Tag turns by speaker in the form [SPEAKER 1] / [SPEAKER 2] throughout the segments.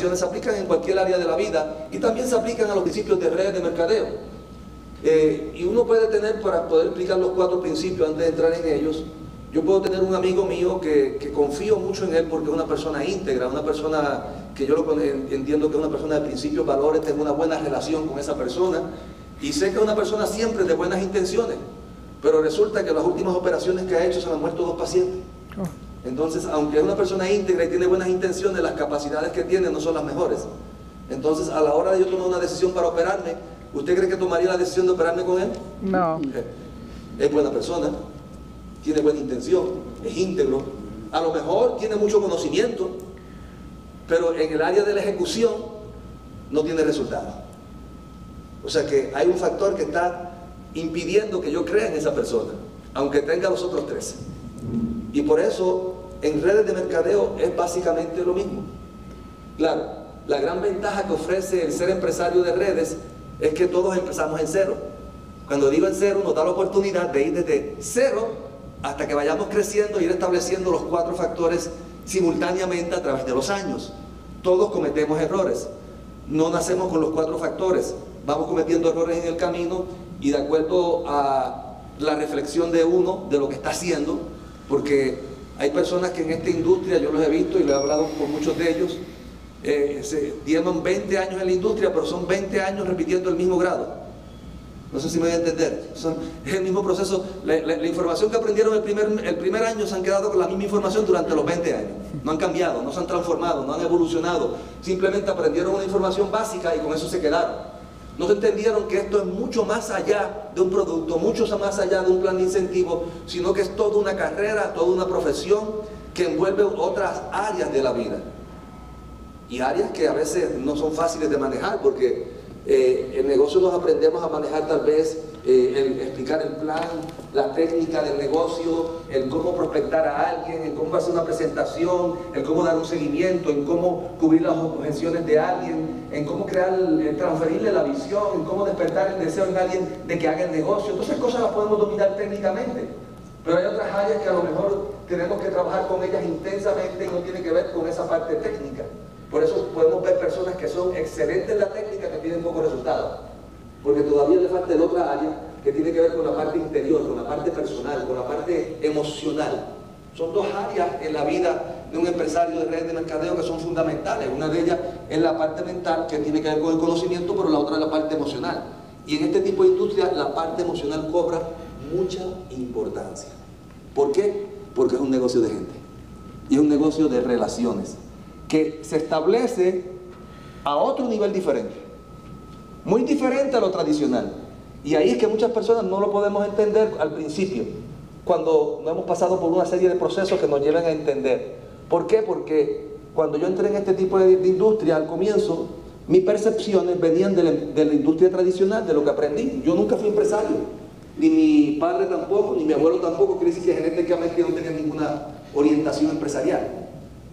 [SPEAKER 1] lecciones se aplican en cualquier área de la vida y también se aplican a los principios de redes de mercadeo. Y uno puede tener, para poder explicar los 4 principios antes de entrar en ellos, yo puedo tener un amigo mío que confío mucho en él porque es una persona íntegra, una persona que yo entiendo que es una persona de principios, valores, tengo una buena relación con esa persona y sé que es una persona siempre de buenas intenciones, pero resulta que las últimas operaciones que ha hecho se le han muerto 2 pacientes. Entonces, aunque es una persona íntegra y tiene buenas intenciones, las capacidades que tiene no son las mejores. Entonces, a la hora de yo tomar una decisión para operarme, ¿usted cree que tomaría la decisión de operarme con él?
[SPEAKER 2] No.
[SPEAKER 1] Es buena persona, tiene buena intención, es íntegro, a lo mejor tiene mucho conocimiento, pero en el área de la ejecución no tiene resultado. O sea que hay un factor que está impidiendo que yo crea en esa persona, aunque tenga los otros 3. Y por eso, en redes de mercadeo es básicamente lo mismo. Claro, la gran ventaja que ofrece el ser empresario de redes es que todos empezamos en cero. Cuando digo en cero, nos da la oportunidad de ir desde cero hasta que vayamos creciendo e ir estableciendo los 4 factores simultáneamente a través de los años. Todos cometemos errores. No nacemos con los 4 factores. Vamos cometiendo errores en el camino y de acuerdo a la reflexión de uno de lo que está haciendo, porque hay personas que en esta industria, yo los he visto y lo he hablado con muchos de ellos, llevan 20 años en la industria, pero son 20 años repitiendo el mismo grado. No sé si me voy a entender. Es el mismo proceso. La información que aprendieron el primer año se han quedado con la misma información durante los 20 años. No han cambiado, no se han transformado, no han evolucionado. Simplemente aprendieron una información básica y con eso se quedaron. No entendieron que esto es mucho más allá de un producto, mucho más allá de un plan de incentivo, sino que es toda una carrera, toda una profesión que envuelve otras áreas de la vida. Y áreas que a veces no son fáciles de manejar, porque el negocio nos aprendemos a manejar tal vez, el explicar el plan, la técnica del negocio, el cómo prospectar a alguien, el cómo hacer una presentación, el cómo dar un seguimiento, en cómo cubrir las objeciones de alguien, en cómo transferirle la visión, en cómo despertar el deseo en alguien de que haga el negocio. Todas esas cosas las podemos dominar técnicamente, pero hay otras áreas que a lo mejor tenemos que trabajar con ellas intensamente y no tiene que ver con esa parte técnica. Por eso podemos ver personas que son excelentes en la técnica que tienen pocos resultados, porque todavía le falta el otra área que tiene que ver con la parte interior, con la parte personal, con la parte emocional. Son 2 áreas en la vida de un empresario de redes de mercadeo que son fundamentales. Una de ellas es la parte mental, que tiene que ver con el conocimiento, pero la otra es la parte emocional. Y en este tipo de industria la parte emocional cobra mucha importancia. ¿Por qué? Porque es un negocio de gente y es un negocio de relaciones que se establece a otro nivel diferente, muy diferente a lo tradicional. Y ahí es que muchas personas no lo podemos entender al principio, cuando no hemos pasado por una serie de procesos que nos lleven a entender. ¿Por qué? Porque cuando yo entré en este tipo de industria al comienzo, mis percepciones venían de la industria tradicional, de lo que aprendí. Yo nunca fui empresario, ni mi padre tampoco, ni mi abuelo tampoco, quiere decir que genéticamente no tenía ninguna orientación empresarial.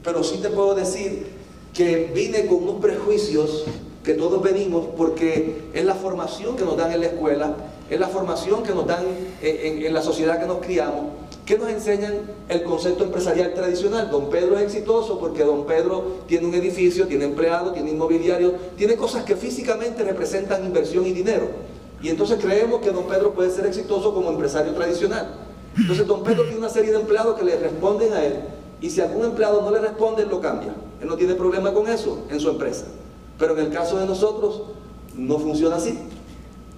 [SPEAKER 1] Pero sí te puedo decir que vine con unos prejuicios que todos venimos, porque es la formación que nos dan en la escuela, es la formación que nos dan en la sociedad que nos criamos, que nos enseñan el concepto empresarial tradicional. Don Pedro es exitoso porque Don Pedro tiene un edificio, tiene empleados, tiene inmobiliario, tiene cosas que físicamente representan inversión y dinero. Y entonces creemos que Don Pedro puede ser exitoso como empresario tradicional. Entonces Don Pedro tiene una serie de empleados que le responden a él, y si algún empleado no le responde, él lo cambia. Él no tiene problema con eso en su empresa. Pero en el caso de nosotros, no funciona así.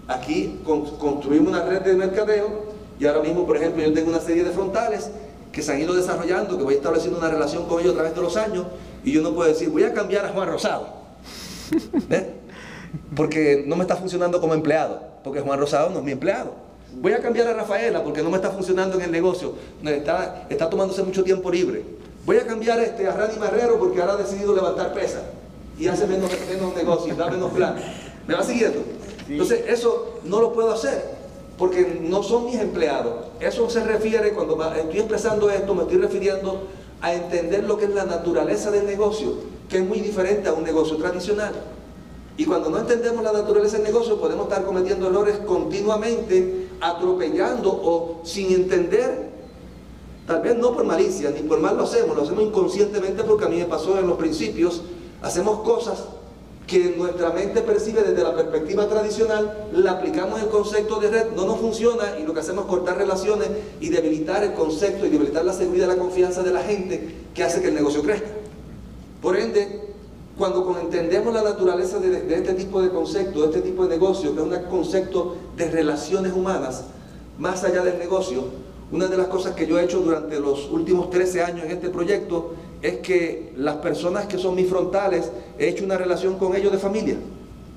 [SPEAKER 1] Aquí construimos una red de mercadeo y ahora mismo, por ejemplo, yo tengo una serie de frontales que se han ido desarrollando, que voy estableciendo una relación con ellos a través de los años, y yo no puedo decir, voy a cambiar a Juan Rosado, ¿ves? Porque no me está funcionando como empleado, porque Juan Rosado no es mi empleado. Voy a cambiar a Rafaela porque no me está funcionando en el negocio, está tomándose mucho tiempo libre. Voy a cambiar a Rani Marrero porque ahora ha decidido levantar pesas y hace menos negocios, da menos plan. ¿Me va siguiendo? Entonces eso no lo puedo hacer porque no son mis empleados. Eso se refiere, cuando estoy expresando esto, me estoy refiriendo a entender lo que es la naturaleza del negocio, que es muy diferente a un negocio tradicional. Y cuando no entendemos la naturaleza del negocio, podemos estar cometiendo errores continuamente, atropellando o sin entender, tal vez no por malicia, ni por mal lo hacemos inconscientemente, porque a mí me pasó en los principios, Hacemos cosas que nuestra mente percibe desde la perspectiva tradicional, la aplicamos en el concepto de red, no nos funciona y lo que hacemos es cortar relaciones y debilitar el concepto y debilitar la seguridad y la confianza de la gente que hace que el negocio crezca. Por ende, cuando entendemos la naturaleza de este tipo de concepto, de este tipo de negocio, que es un concepto de relaciones humanas, más allá del negocio, una de las cosas que yo he hecho durante los últimos 13 años en este proyecto es que las personas que son mis frontales, he hecho una relación con ellos de familia.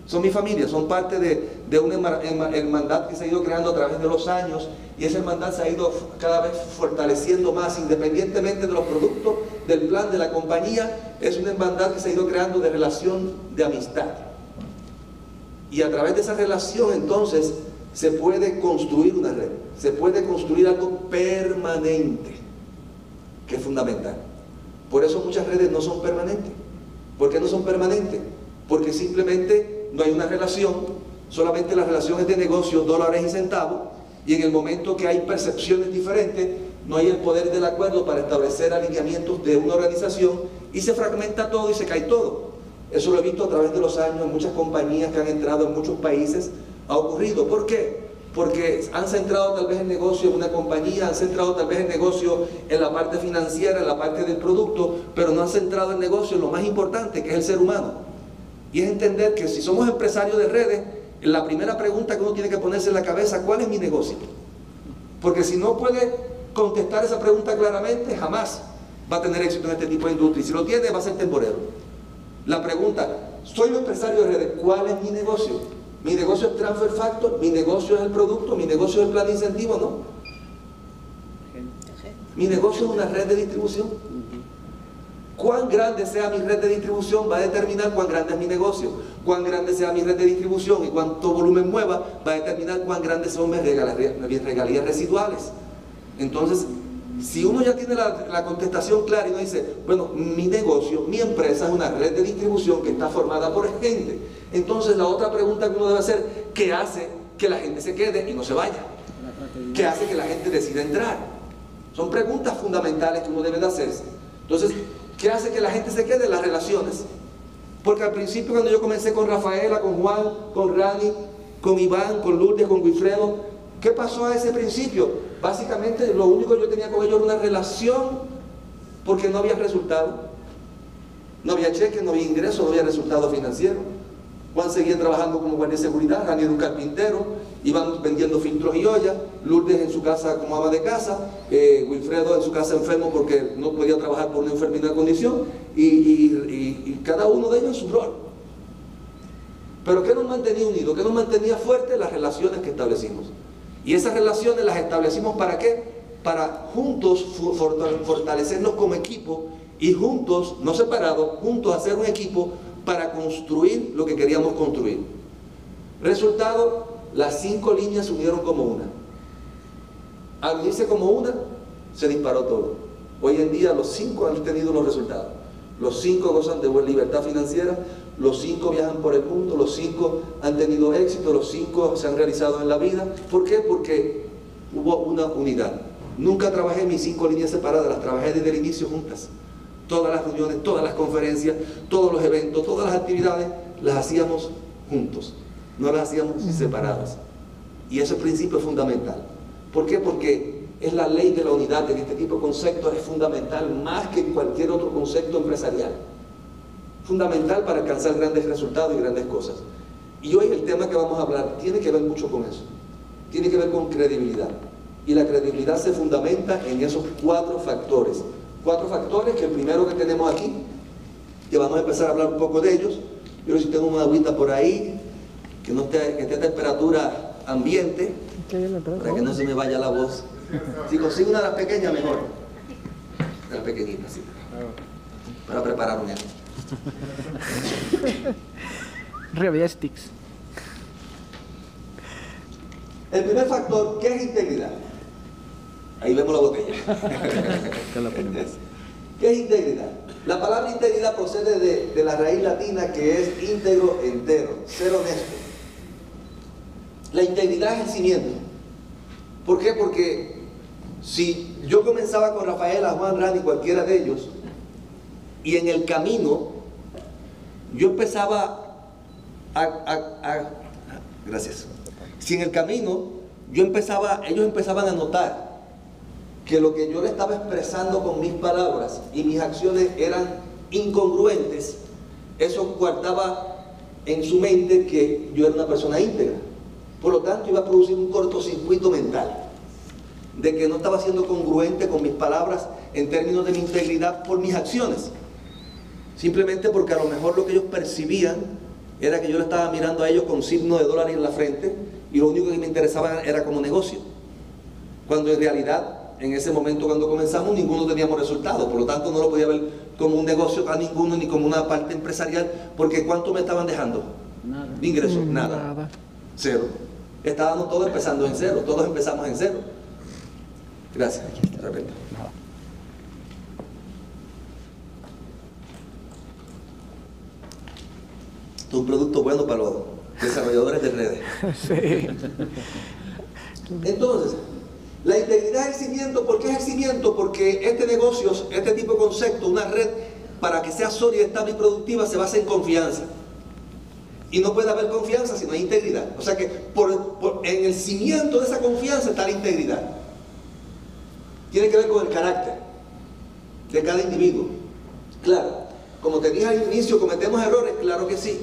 [SPEAKER 1] Son mi familia, son parte de una hermandad que se ha ido creando a través de los años, y esa hermandad se ha ido cada vez fortaleciendo más, independientemente de los productos, del plan de la compañía. Es una hermandad que se ha ido creando de relación de amistad. Y a través de esa relación entonces se puede construir una red, se puede construir algo permanente, que es fundamental. Por eso muchas redes no son permanentes. ¿Por qué no son permanentes? Porque simplemente no hay una relación, solamente la relación es de negocio, dólares y centavos, y en el momento que hay percepciones diferentes, no hay el poder del acuerdo para establecer alineamientos de una organización, y se fragmenta todo y se cae todo. Eso lo he visto a través de los años en muchas compañías que han entrado en muchos países, ha ocurrido. ¿Por qué? Porque han centrado tal vez el negocio en una compañía, han centrado tal vez el negocio en la parte financiera, en la parte del producto, pero no han centrado el negocio en lo más importante, que es el ser humano. Y es entender que si somos empresarios de redes, la primera pregunta que uno tiene que ponerse en la cabeza, ¿cuál es mi negocio? Porque si no puede contestar esa pregunta claramente, jamás va a tener éxito en este tipo de industria. Y si lo tiene, va a ser temporero. La pregunta, soy un empresario de redes, ¿cuál es mi negocio? Mi negocio es Transfer Factor, mi negocio es el producto, mi negocio es el plan de incentivo, ¿no? Mi negocio es una red de distribución. Cuán grande sea mi red de distribución va a determinar cuán grande es mi negocio. Cuán grande sea mi red de distribución y cuánto volumen mueva va a determinar cuán grandes son mis regalías residuales. Entonces, si uno ya tiene la contestación clara y uno dice, bueno, mi negocio, mi empresa es una red de distribución que está formada por gente, entonces la otra pregunta que uno debe hacer, ¿qué hace que la gente se quede y no se vaya? ¿Qué hace que la gente decida entrar? Son preguntas fundamentales que uno debe de hacerse. Entonces, ¿qué hace que la gente se quede? Las relaciones. Porque al principio, cuando yo comencé con Rafaela, con Juan, con Rani, con Iván, con Lourdes, con Wilfredo, ¿qué pasó a ese principio? Básicamente lo único que yo tenía con ellos era una relación, porque no había resultado. No había cheque, no había ingreso, no había resultado financiero. Juan seguía trabajando como guardia de seguridad, Rani era un carpintero, iban vendiendo filtros y ollas, Lourdes en su casa como ama de casa, Wilfredo en su casa enfermo porque no podía trabajar por una enfermedad de condición, y cada uno de ellos en su rol. Pero ¿qué nos mantenía unidos? ¿Qué nos mantenía fuertes? Las relaciones que establecimos. Y esas relaciones las establecimos ¿para qué? Para juntos fortalecernos como equipo y juntos, no separados, juntos hacer un equipo para construir lo que queríamos construir. Resultado, las 5 líneas se unieron como una. Al unirse como una, se disparó todo. Hoy en día los 5 han tenido los resultados. Los 5 gozan de buena libertad financiera, los 5 viajan por el mundo, los 5 han tenido éxito, los 5 se han realizado en la vida. ¿Por qué? Porque hubo una unidad. Nunca trabajé mis 5 líneas separadas, las trabajé desde el inicio juntas. Todas las reuniones, todas las conferencias, todos los eventos, todas las actividades, las hacíamos juntos, no las hacíamos separadas. Y ese principio es fundamental. ¿Por qué? Porque es la ley de la unidad. En este tipo de conceptos es fundamental más que en cualquier otro concepto empresarial. Fundamental para alcanzar grandes resultados y grandes cosas. Y hoy el tema que vamos a hablar tiene que ver mucho con eso. Tiene que ver con credibilidad. Y la credibilidad se fundamenta en esos 4 factores. 4 factores, que el primero que tenemos aquí, que vamos a empezar a hablar un poco de ellos. Yo si tengo una agüita por ahí, que esté a temperatura ambiente, para que no se me vaya la voz. Si consigo una de las pequeñas, mejor. De las pequeñitas, sí. Para preparar un
[SPEAKER 2] Reviestics.
[SPEAKER 1] El primer factor, ¿qué es integridad? Ahí vemos la botella. ¿Qué es integridad? La palabra integridad procede de la raíz latina que es íntegro, entero, ser honesto. La integridad es el cimiento. ¿Por qué? Porque si yo comenzaba con Rafaela, Juan, Rani, cualquiera de ellos, y en el camino yo empezaba gracias. Si en el camino ellos empezaban a notar que lo que yo le estaba expresando con mis palabras y mis acciones eran incongruentes, eso guardaba en su mente que yo era una persona íntegra. Por lo tanto, iba a producir un cortocircuito mental de que no estaba siendo congruente con mis palabras en términos de mi integridad por mis acciones. Simplemente porque a lo mejor lo que ellos percibían era que yo le estaba mirando a ellos con signo de dólar en la frente y lo único que me interesaba era como negocio. Cuando en realidad, en ese momento cuando comenzamos, ninguno teníamos resultados. Por lo tanto, no lo podía ver como un negocio a ninguno ni como una parte empresarial, porque ¿cuánto me estaban dejando?
[SPEAKER 3] Nada.
[SPEAKER 1] De ingresos, nada. Cero. Estábamos todos empezando en cero, todos empezamos en cero. Gracias. De repente. Esto es un producto bueno para los desarrolladores de redes.
[SPEAKER 2] Sí.
[SPEAKER 1] Entonces, la integridad es el cimiento. ¿Por qué es el cimiento? Porque este negocio, este tipo de concepto, una red, para que sea sólida, estable y productiva, se basa en confianza. Y no puede haber confianza si no hay integridad. O sea que en el cimiento de esa confianza está la integridad. Tiene que ver con el carácter de cada individuo. Claro, como te dije al inicio, ¿cometemos errores? Claro que sí.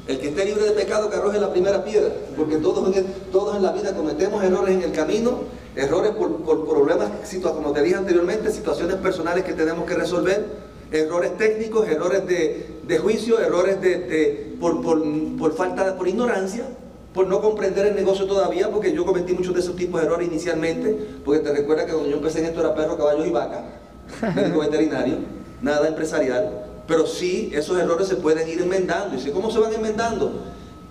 [SPEAKER 1] El que esté libre de pecado, que arroje la primera piedra. Porque todos en la vida cometemos errores en el camino, errores por problemas, como te dije anteriormente, situaciones personales que tenemos que resolver, errores técnicos, errores de juicio, errores por ignorancia, por no comprender el negocio todavía, porque yo cometí muchos de esos tipos de errores inicialmente, porque te recuerdas que cuando yo empecé en esto era perro, caballos y vaca, médico veterinario, nada empresarial. Pero sí, esos errores se pueden ir enmendando. ¿Y cómo se van enmendando?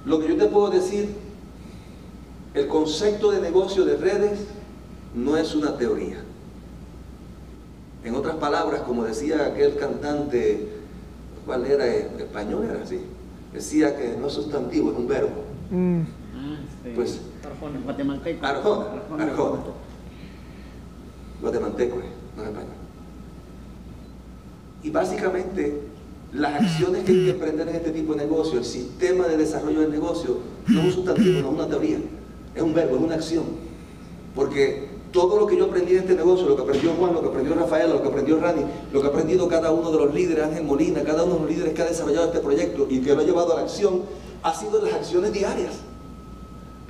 [SPEAKER 1] Lo que yo te puedo decir, el concepto de negocio de redes no es una teoría. En otras palabras, como decía aquel cantante, ¿cuál era? Español era así. Decía que no es sustantivo, es un verbo.
[SPEAKER 3] Sí.
[SPEAKER 1] Pues,
[SPEAKER 3] Arjona, guatemalteco.
[SPEAKER 1] Arjona. Guatemalteco, no es español. Y básicamente, las acciones que hay que emprender en este tipo de negocio, el sistema de desarrollo del negocio, no es un sustantivo, no es una teoría, es un verbo, es una acción. Porque todo lo que yo aprendí en este negocio, lo que aprendió Juan, lo que aprendió Rafael, lo que aprendió Rani, lo que ha aprendido cada uno de los líderes, Ángel Molina, cada uno de los líderes que ha desarrollado este proyecto y que lo ha llevado a la acción, ha sido en las acciones diarias.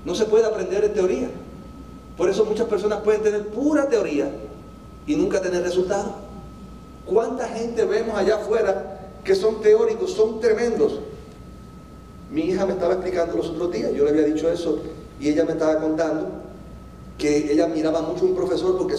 [SPEAKER 1] No se puede aprender en teoría. Por eso muchas personas pueden tener pura teoría y nunca tener resultados. ¿Cuánta gente vemos allá afuera que son teóricos, son tremendos? Mi hija me estaba explicando los otros días, yo le había dicho eso, y ella me estaba contando que ella miraba mucho a un profesor porque